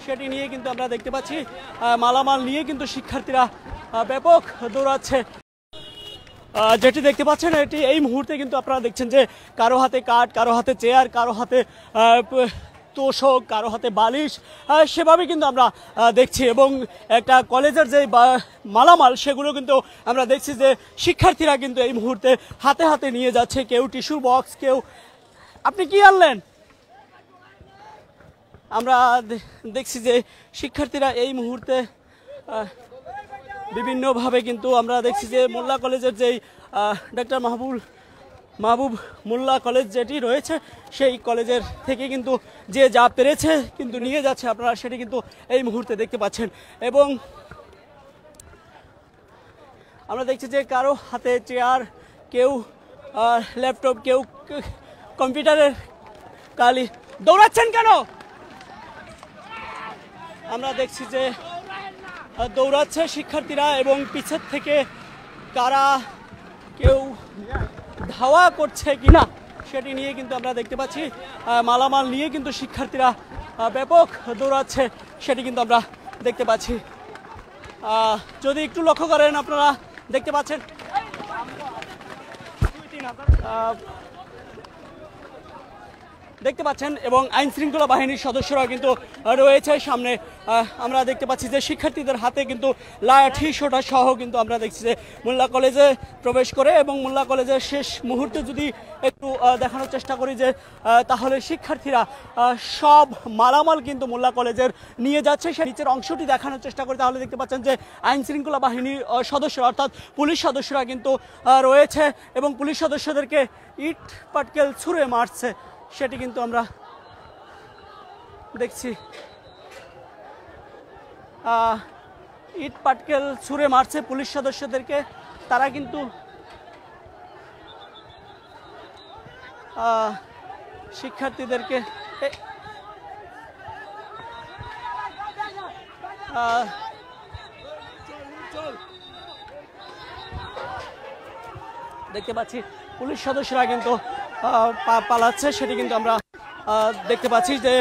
সেটি নিয়ে কিন্তু আমরা দেখতে পাচ্ছি মালামাল নিয়ে কিন্তু শিক্ষার্থীরা ব্যাপক দৌড়াচ্ছে। যেটি দেখতে পাচ্ছেন এটি এই মুহূর্তে কিন্তু আপনারা দেখছেন যে কারো হাতে কাঠ, কারো হাতে চেয়ার, কারো হাতে তোষক, কারো হাতে বালিশ, সেভাবে কিন্তু আমরা দেখছি। এবং একটা কলেজের যে মালামাল সেগুলো কিন্তু আমরা দেখছি যে শিক্ষার্থীরা কিন্তু এই মুহূর্তে হাতে হাতে নিয়ে যাচ্ছে। কেউ টিস্যু বক্স, কেউ আপনি কি আনলেন, আমরা দেখছি যে শিক্ষার্থীরা এই মুহূর্তে বিভিন্নভাবে কিন্তু আমরা দেখছি যে মোল্লা কলেজের যেই ডক্টর মাহবুব মোল্লা কলেজ যেটি রয়েছে সেই কলেজের থেকে কিন্তু যে যা পেরেছে কিন্তু নিয়ে যাচ্ছে, আপনারা সেটি কিন্তু এই মুহূর্তে দেখতে পাচ্ছেন। এবং আমরা দেখছি যে কারো হাতে চেয়ার, কেউ ল্যাপটপ, কেউ কম্পিউটারের কালি। দৌড়াচ্ছেন কেন? আমরা দেখছি যে দৌড়াচ্ছে শিক্ষার্থীরা এবং পিছের থেকে কারা কেউ ধাওয়া করছে কিনা সেটি নিয়ে কিন্তু আমরা দেখতে পাচ্ছি। মালামাল নিয়ে কিন্তু শিক্ষার্থীরা ব্যাপক দৌড়াচ্ছে সেটি কিন্তু আমরা দেখতে পাচ্ছি। যদি একটু লক্ষ্য করেন আপনারা দেখতে পাচ্ছেন এবং আইন শৃঙ্খলা বাহিনীর সদস্যরা কিন্তু রয়েছে সামনে। আমরা দেখতে পাচ্ছি যে শিক্ষার্থীদের হাতে কিন্তু লাঠি সোটা সহ কিন্তু আমরা দেখছি যে মোল্লা কলেজে প্রবেশ করে। এবং মোল্লা কলেজের শেষ মুহূর্তে যদি একটু দেখানোর চেষ্টা করি যে তাহলে শিক্ষার্থীরা সব মালামাল কিন্তু মোল্লা কলেজের নিয়ে যাচ্ছে। সে নিচের অংশটি দেখানোর চেষ্টা করি তাহলে দেখতে পাচ্ছেন যে আইন শৃঙ্খলা বাহিনীর সদস্যরা অর্থাৎ পুলিশ সদস্যরা কিন্তু রয়েছে এবং পুলিশ সদস্যদেরকে ইট পাটকেল ছুঁড়ে মারছে সেটি কিন্তু আমরা দেখছি। ইট পাটকেল ছুঁড়ে মারছে পুলিশ সদস্যদেরকে, তারা কিন্তু শিক্ষার্থীদেরকে দেখতে পাচ্ছি পুলিশ সদস্যরা কিন্তু পালাচ্ছে সেটি কিন্তু আমরা দেখতে পাচ্ছি যে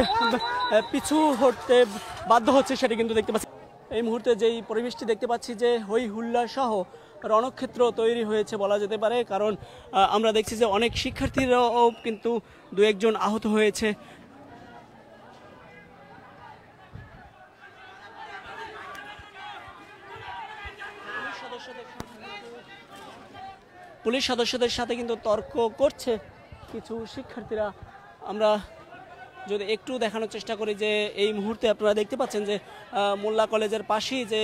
পিছু হটতে বাধ্য হচ্ছে সেটি কিন্তু দেখতে পাচ্ছি। এই মুহূর্তে যেই পরিবেশটি দেখতে পাচ্ছি যে হই হুল্লা সহ রণক্ষেত্র তৈরি হয়েছে বলা যেতে পারে, কারণ আমরা দেখছি যে অনেক শিক্ষার্থীরাও কিন্তু দু একজন আহত হয়েছে। পুলিশ সদস্যদের সাথে কিন্তু তর্ক করছে কিছু শিক্ষার্থীরা। আমরা যদি একটু দেখানোর চেষ্টা করি যে এই মুহূর্তে আপনারা দেখতে পাচ্ছেন যে মোল্লা কলেজের পাশেই যে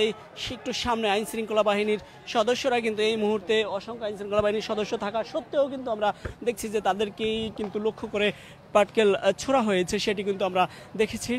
একটু সামনে আইন শৃঙ্খলা বাহিনীর সদস্যরা কিন্তু এই মুহূর্তে অসংখ্য আইন শৃঙ্খলা বাহিনীর সদস্য থাকা সত্ত্বেও কিন্তু আমরা দেখছি যে তাদেরকেই কিন্তু লক্ষ্য করে পাটকেল ছোড়া হয়েছে সেটি কিন্তু আমরা দেখেছি।